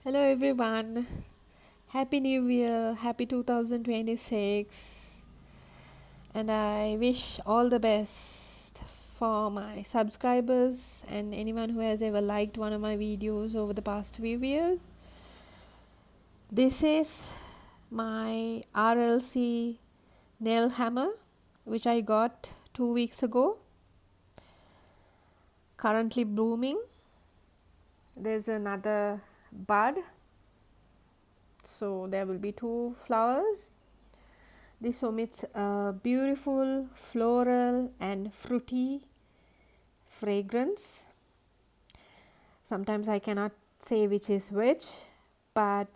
Hello everyone. Happy New Year. Happy 2026. And I wish all the best for my subscribers and anyone who has ever liked one of my videos over the past few years. This is my RLC nail hammer which I got 2 weeks ago. Currently blooming. There's another bud. So there will be 2 flowers. This omits a beautiful floral and fruity fragrance. Sometimes I cannot say which is which, but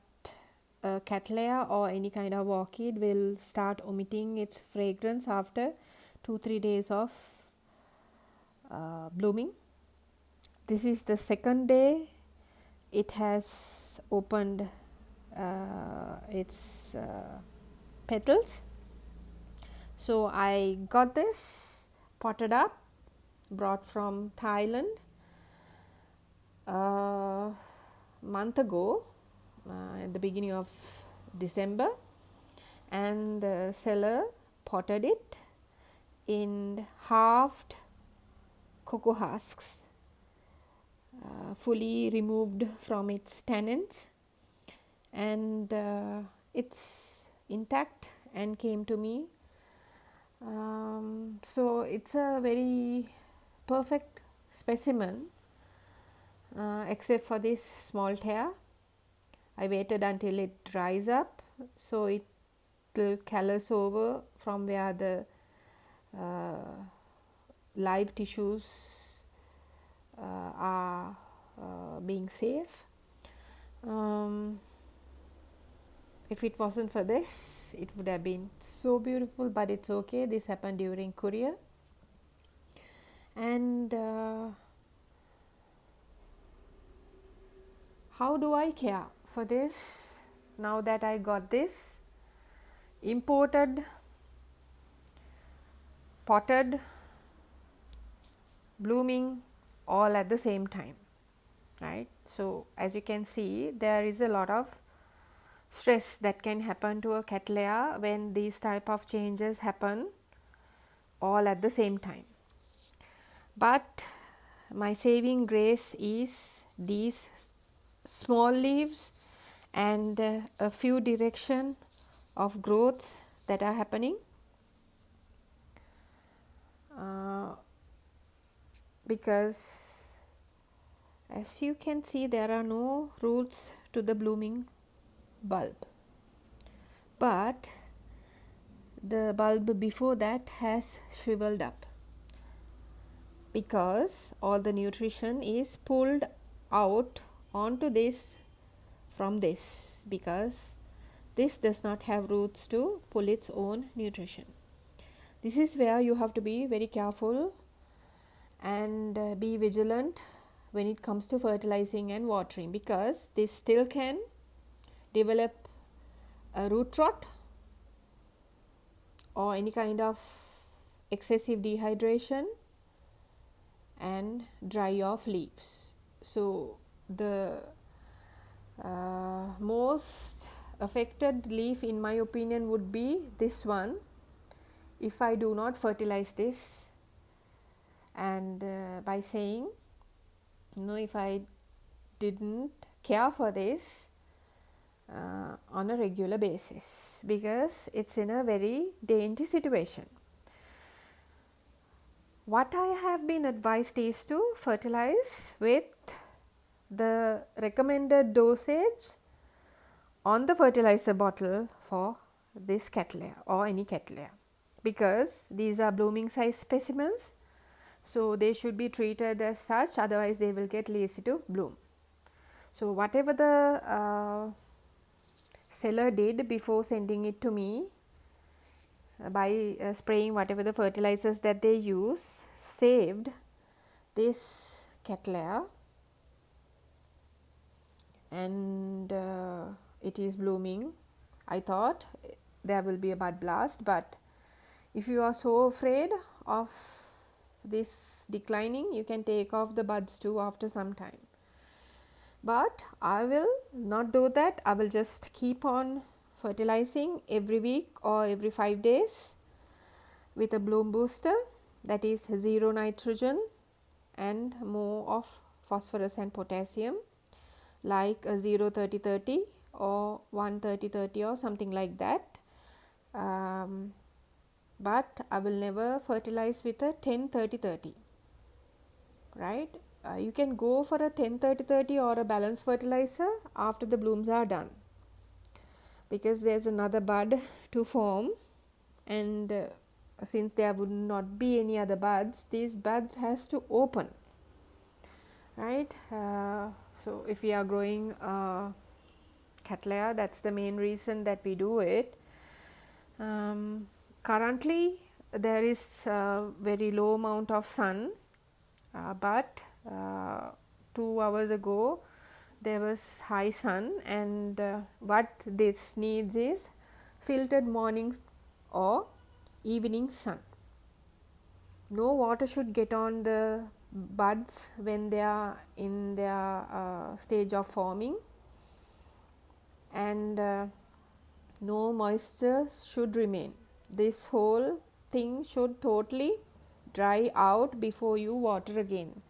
a Cattleya or any kind of orchid will start emitting its fragrance after 2-3 days of blooming. This is the second day it has opened its petals. So I got this potted up, brought from Thailand a month ago at the beginning of December, and the seller potted it in halved cocoa husks, fully removed from its tannins, and it's intact and came to me. So it's a very perfect specimen, except for this small tear. I waited until it dries up, so it will callus over from where the live tissues are being safe. If it wasn't for this, it would have been so beautiful, but it's okay. This happened during courier. And how do I care for this now that I got this imported, potted, blooming all at the same time, right? So as you can see, there is a lot of stress that can happen to a Cattleya when these type of changes happen all at the same time. But my saving grace is these small leaves and a few direction of growths that are happening, because as you can see, there are no roots to the blooming bulb, but the bulb before that has shriveled up because all the nutrition is pulled out onto this from this, because this does not have roots to pull its own nutrition. This is where you have to be very careful and be vigilant when it comes to fertilizing and watering, because this still can develop a root rot or any kind of excessive dehydration and dry off leaves. So the most affected leaf in my opinion would be this one if I do not fertilize this, and by saying, if I didn't care for this on a regular basis, because it's in a very dainty situation. What I have been advised is to fertilize with the recommended dosage on the fertilizer bottle for this Cattleya or any Cattleya, because these are blooming size specimens, so they should be treated as such, otherwise they will get lazy to bloom. So whatever the seller did before sending it to me, by spraying whatever the fertilizers that they use, saved this Cattleya, and it is blooming. I thought there will be a bud blast, but if you are so afraid of this declining, you can take off the buds too after some time. But I will not do that. I will just keep on fertilizing every week or every 5 days with a bloom booster, that is 0 nitrogen and more of phosphorus and potassium, like a 0-30-30 or 1-30-30 or something like that. But I will never fertilize with a 10-30-30, right? You can go for a 10-30-30 or a balanced fertilizer after the blooms are done, because there's another bud to form, and since there would not be any other buds, these buds has to open, right? So if we are growing Cattleya, that's the main reason that we do it. Currently there is a very low amount of sun, but 2 hours ago there was high sun, and what this needs is filtered mornings or evening sun. No water should get on the buds when they are in their stage of forming, and no moisture should remain. This whole thing should totally dry out before you water again.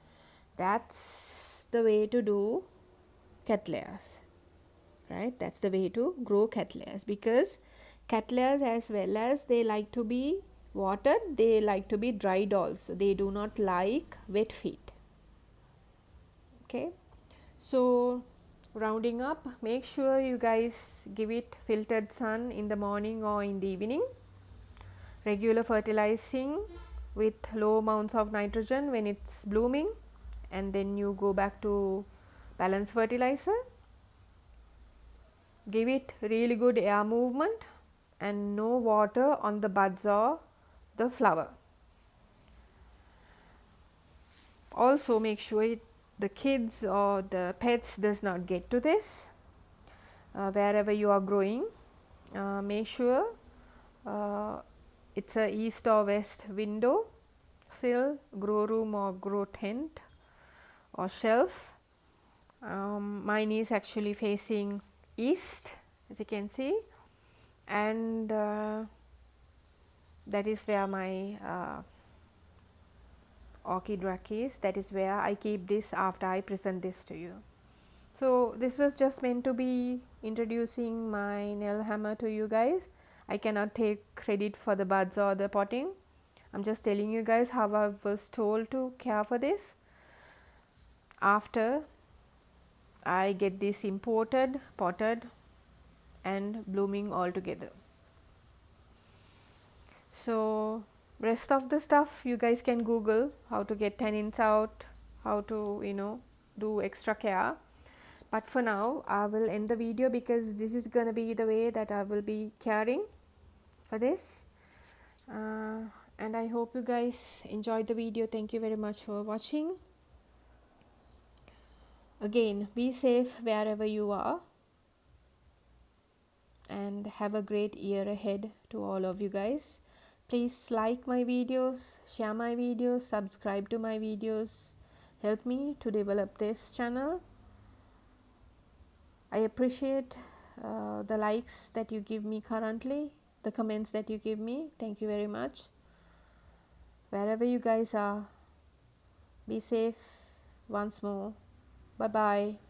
That's the way to do Cattleyas, right? That's the way to grow Cattleyas, because Cattleyas, as well as they like to be watered, they like to be dried also. They do not like wet feet. Okay, so rounding up, make sure you guys give it filtered sun in the morning or in the evening, regular fertilizing with low amounts of nitrogen when it's blooming, and then you go back to balanced fertilizer. Give it really good air movement and no water on the buds or the flower. Also make sure the kids or the pets does not get to this. Wherever you are growing, make sure it's a east or west window sill, grow room or grow tent or shelf. Mine is actually facing east, as you can see, and that is where my orchid rack is. That is where I keep this after I present this to you. So this was just meant to be introducing my Nell hammer to you guys. I cannot take credit for the buds or the potting. I'm just telling you guys how I was told to care for this after I get this imported, potted and blooming all together. So rest of the stuff you guys can Google, how to get tannins out, how to do extra care. But for now I will end the video, because this is gonna be the way that I will be caring for this, and I hope you guys enjoyed the video. Thank you very much for watching. Again, be safe wherever you are, and have a great year ahead to all of you guys. Please like my videos, share my videos, subscribe to my videos. Help me to develop this channel. I appreciate the likes that you give me currently, the comments that you give me. Thank you very much. Wherever you guys are, be safe once more. Bye bye.